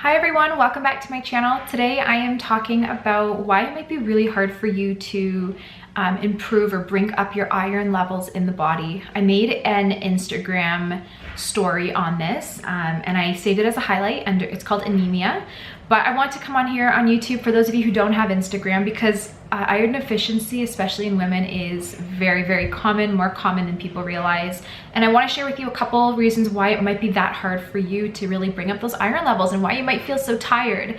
Hi everyone, welcome back to my channel. Today I am talking about why it might be really hard for you to improve or bring up your iron levels in the body. I made an Instagram story on this and I saved it as a highlight under, it's called Anemia. But I want to come on here on YouTube for those of you who don't have Instagram because iron deficiency, especially in women, is very, very common, more common than people realize. And I want to share with you a couple reasons why it might be that hard for you to really bring up those iron levels and why you might feel so tired.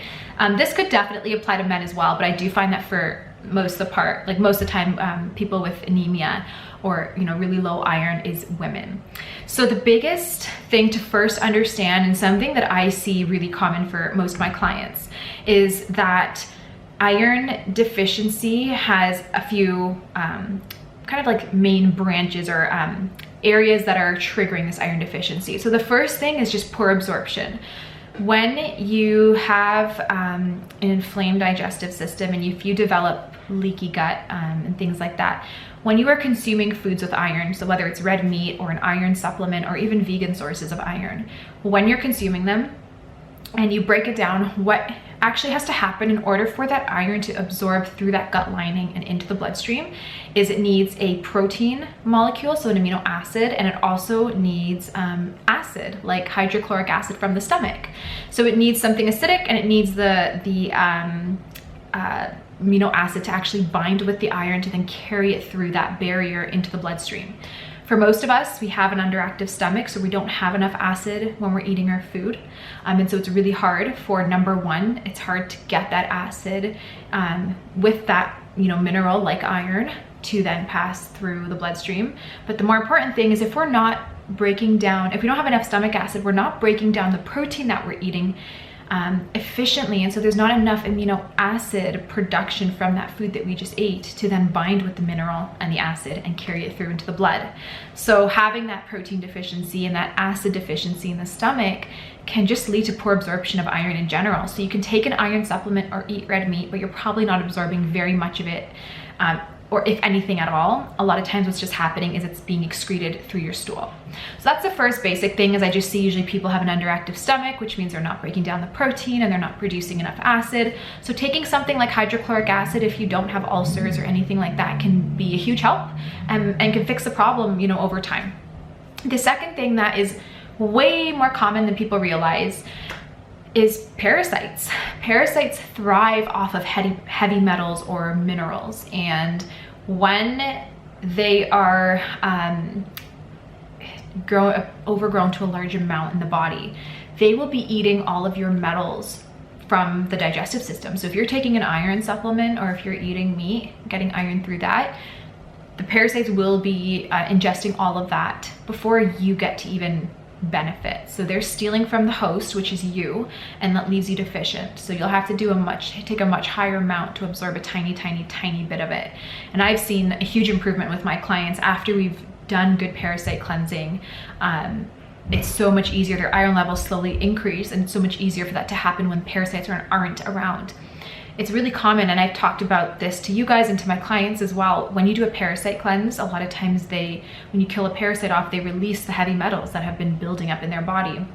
This could definitely apply to men as well, but I do find that for most of the time, people with anemia or really low iron is women. So the biggest thing to first understand, and something that I see really common for most of my clients, is that iron deficiency has a few kind of like main branches or areas that are triggering this iron deficiency. So the first thing is just poor absorption. When you have an inflamed digestive system and if you develop leaky gut and things like that, when you are consuming foods with iron, so whether it's red meat or an iron supplement or even vegan sources of iron, when you're consuming them and you break it down, what actually has to happen in order for that iron to absorb through that gut lining and into the bloodstream is it needs a protein molecule, so an amino acid, and it also needs acid like hydrochloric acid from the stomach. So it needs something acidic and it needs the amino acid to actually bind with the iron to then carry it through that barrier into the bloodstream. For most of us, we have an underactive stomach, so we don't have enough acid when we're eating our food. And so it's really hard for, number one, it's hard to get that acid with that mineral like iron to then pass through the bloodstream. But the more important thing is if we're not breaking down, if we don't have enough stomach acid, we're not breaking down the protein that we're eating efficiently, and so there's not enough amino acid production from that food that we just ate to then bind with the mineral and the acid and carry it through into the blood. So having that protein deficiency and that acid deficiency in the stomach can just lead to poor absorption of iron in general. So you can take an iron supplement or eat red meat, but you're probably not absorbing very much of it, or if anything at all. A lot of times what's just happening is it's being excreted through your stool. So that's the first basic thing, is I just see usually people have an underactive stomach, which means they're not breaking down the protein and they're not producing enough acid. So taking something like hydrochloric acid, if you don't have ulcers or anything like that, can be a huge help and can fix the problem, over time. The second thing that is way more common than people realize is parasites. Parasites thrive off of heavy metals or minerals, and when they are overgrown to a large amount in the body, they will be eating all of your metals from the digestive system. So if you're taking an iron supplement or if you're eating meat, getting iron through that, the parasites will be ingesting all of that before you get to even benefit. So they're stealing from the host, which is you, and that leaves you deficient. So you'll have to take a much higher amount to absorb a tiny bit of it. And I've seen a huge improvement with my clients after we've done good parasite cleansing. It's so much easier. Their iron levels slowly increase, and it's so much easier for that to happen when parasites aren't around. It's really common, and I've talked about this to you guys and to my clients as well. When you do a parasite cleanse, a lot of times when you kill a parasite off, they release the heavy metals that have been building up in their body.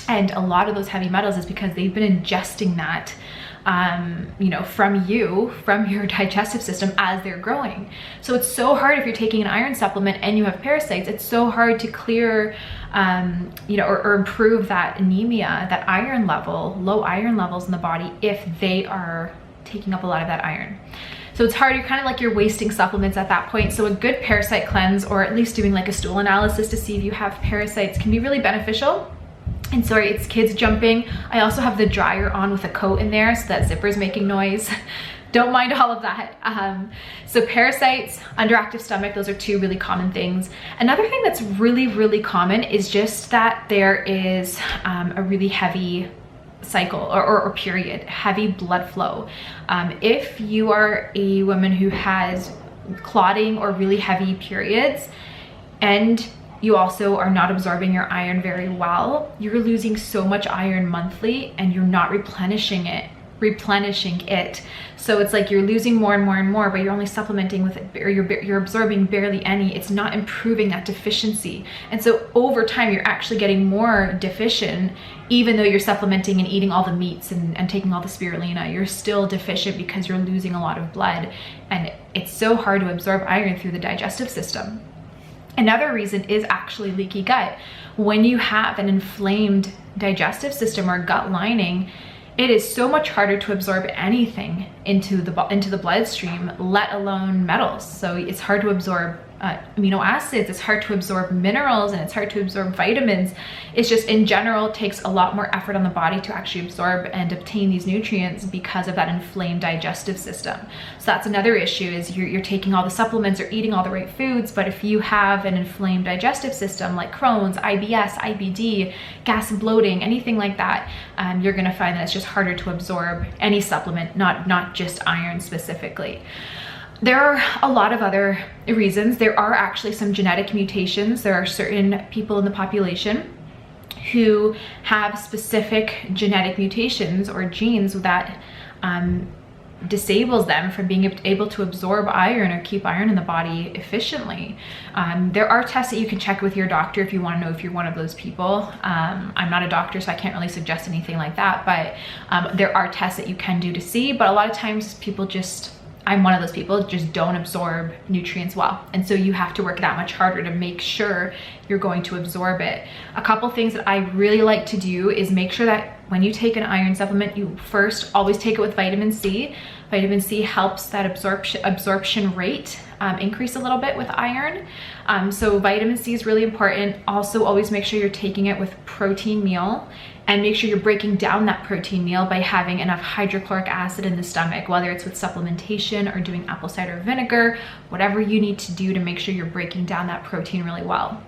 And a lot of those heavy metals is because they've been ingesting that from your digestive system as they're growing. So it's so hard if you're taking an iron supplement and you have parasites, it's so hard to clear, or improve that anemia, that iron level, low iron levels in the body if they are taking up a lot of that iron. So it's hard, you're wasting supplements at that point. So a good parasite cleanse, or at least doing like a stool analysis to see if you have parasites, can be really beneficial. And sorry, it's kids jumping. I also have the dryer on with a coat in there, so that zipper's making noise. Don't mind all of that. So parasites, underactive stomach, those are two really common things. Another thing that's really, really common is just that there is a really heavy cycle or period, heavy blood flow. If you are a woman who has clotting or really heavy periods, and you also are not absorbing your iron very well, you're losing so much iron monthly and you're not replenishing it replenishing it. So it's like you're losing more and more and more, but you're only supplementing with it, or you're absorbing barely any. It's not improving that deficiency. And so over time, you're actually getting more deficient, even though you're supplementing and eating all the meats and taking all the spirulina. You're still deficient because you're losing a lot of blood. And it's so hard to absorb iron through the digestive system. Another reason is actually leaky gut. When you have an inflamed digestive system or gut lining, it is so much harder to absorb anything into the bloodstream, let alone metals. So it's hard to absorb amino acids, it's hard to absorb minerals, and it's hard to absorb vitamins. It's just, in general, takes a lot more effort on the body to actually absorb and obtain these nutrients because of that inflamed digestive system. So that's another issue, is you're taking all the supplements or eating all the right foods, but if you have an inflamed digestive system like Crohn's, IBS, IBD, gas and bloating, anything like that, you're gonna find that it's just harder to absorb any supplement, not just iron specifically. There are a lot of other reasons. There are actually some genetic mutations. There are certain people in the population who have specific genetic mutations or genes that disables them from being able to absorb iron or keep iron in the body efficiently. There are tests that you can check with your doctor if you want to know if you're one of those people. I'm not a doctor, so I can't really suggest anything like that, but there are tests that you can do to see. But a lot of times people just, I'm one of those people, just don't absorb nutrients well. And so you have to work that much harder to make sure you're going to absorb it. A couple things that I really like to do is make sure that when you take an iron supplement, you first always take it with vitamin C. Vitamin C helps that absorption rate increase a little bit with iron. So vitamin C is really important. Also, always make sure you're taking it with protein meal, and make sure you're breaking down that protein meal by having enough hydrochloric acid in the stomach, whether it's with supplementation or doing apple cider vinegar, whatever you need to do to make sure you're breaking down that protein really well.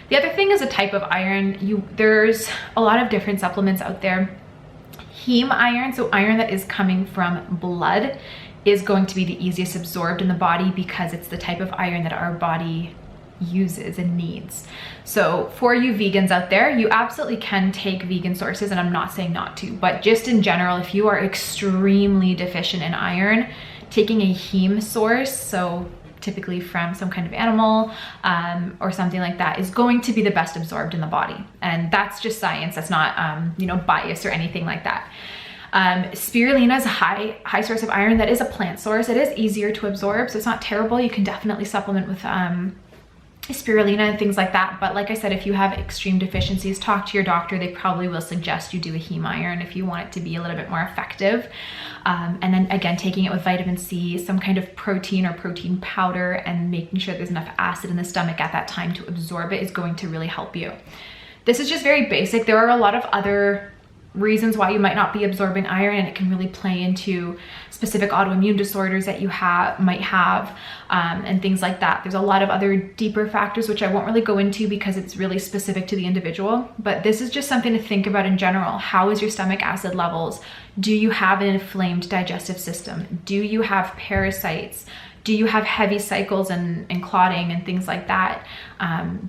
The other thing is a type of iron. There's a lot of different supplements out there. Heme iron, so iron that is coming from blood, is going to be the easiest absorbed in the body because it's the type of iron that our body uses and needs. So for you vegans out there, you absolutely can take vegan sources, and I'm not saying not to, but just in general, if you are extremely deficient in iron, taking a heme source, so typically from some kind of animal or something like that, is going to be the best absorbed in the body. And that's just science. That's not bias or anything like that. Spirulina is a high source of iron. That is a plant source. It is easier to absorb, so it's not terrible. You can definitely supplement with spirulina and things like that. But like I said, if you have extreme deficiencies, talk to your doctor. They probably will suggest you do a heme iron if you want it to be a little bit more effective. And then again, taking it with vitamin C, some kind of protein or protein powder, and making sure there's enough acid in the stomach at that time to absorb it is going to really help you. This is just very basic. There are a lot of other reasons why you might not be absorbing iron, and it can really play into specific autoimmune disorders that you might have and things like that. There's a lot of other deeper factors which I won't really go into because it's really specific to the individual, but this is just something to think about in general. How is your stomach acid levels? Do you have an inflamed digestive system? Do you have parasites? Do you have heavy cycles and clotting and things like that?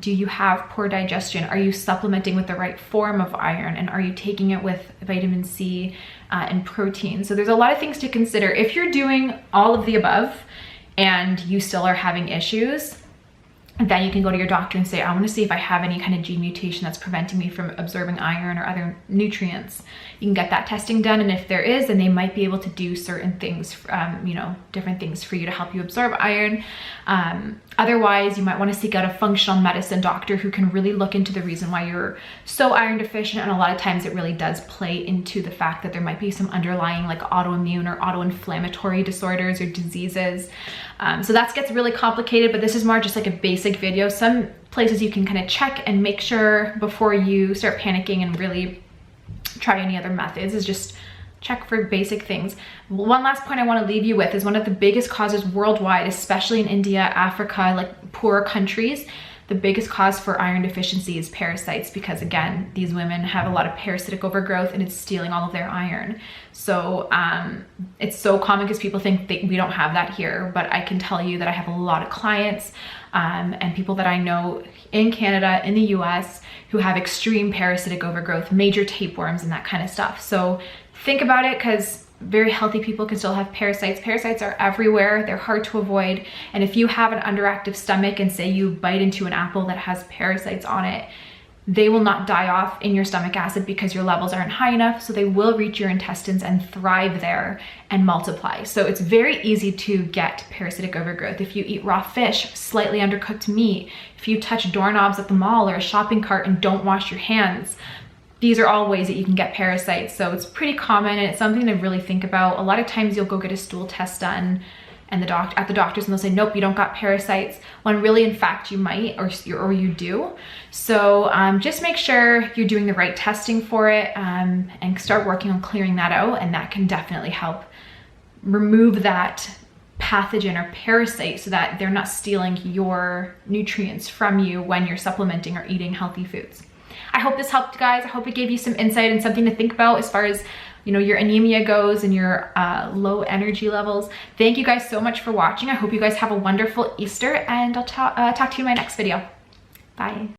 Do you have poor digestion? Are you supplementing with the right form of iron? And are you taking it with vitamin C and protein? So there's a lot of things to consider. If you're doing all of the above and you still are having issues, then you can go to your doctor and say, I want to see if I have any kind of gene mutation that's preventing me from absorbing iron or other nutrients. You can get that testing done, and if there is, then they might be able to do certain things, different things for you to help you absorb iron. Otherwise, you might want to seek out a functional medicine doctor who can really look into the reason why you're so iron deficient, and a lot of times it really does play into the fact that there might be some underlying like autoimmune or autoinflammatory disorders or diseases. So that gets really complicated, but this is more just like a basic video. Some places you can kind of check and make sure before you start panicking and really try any other methods is just check for basic things. One last point I want to leave you with is one of the biggest causes worldwide, especially in India, Africa, like poorer countries. The biggest cause for iron deficiency is parasites, because again, these women have a lot of parasitic overgrowth and it's stealing all of their iron. So it's so common because people think we don't have that here, but I can tell you that I have a lot of clients and people that I know in Canada, in the US, who have extreme parasitic overgrowth, major tapeworms and that kind of stuff. So think about it, because very healthy people can still have parasites. Parasites are everywhere, they're hard to avoid. And if you have an underactive stomach and say you bite into an apple that has parasites on it, they will not die off in your stomach acid because your levels aren't high enough. So they will reach your intestines and thrive there and multiply. So it's very easy to get parasitic overgrowth. If you eat raw fish, slightly undercooked meat, if you touch doorknobs at the mall or a shopping cart and don't wash your hands, these are all ways that you can get parasites. So it's pretty common and it's something to really think about. A lot of times you'll go get a stool test done and at the doctors and they'll say, nope, you don't got parasites, when really in fact you might, or you do. So just make sure you're doing the right testing for it, and start working on clearing that out, and that can definitely help remove that pathogen or parasite so that they're not stealing your nutrients from you when you're supplementing or eating healthy foods. I hope this helped, guys. I hope it gave you some insight and something to think about as far as, you know, your anemia goes and your low energy levels. Thank you guys so much for watching. I hope you guys have a wonderful Easter, and I'll talk to you in my next video. Bye.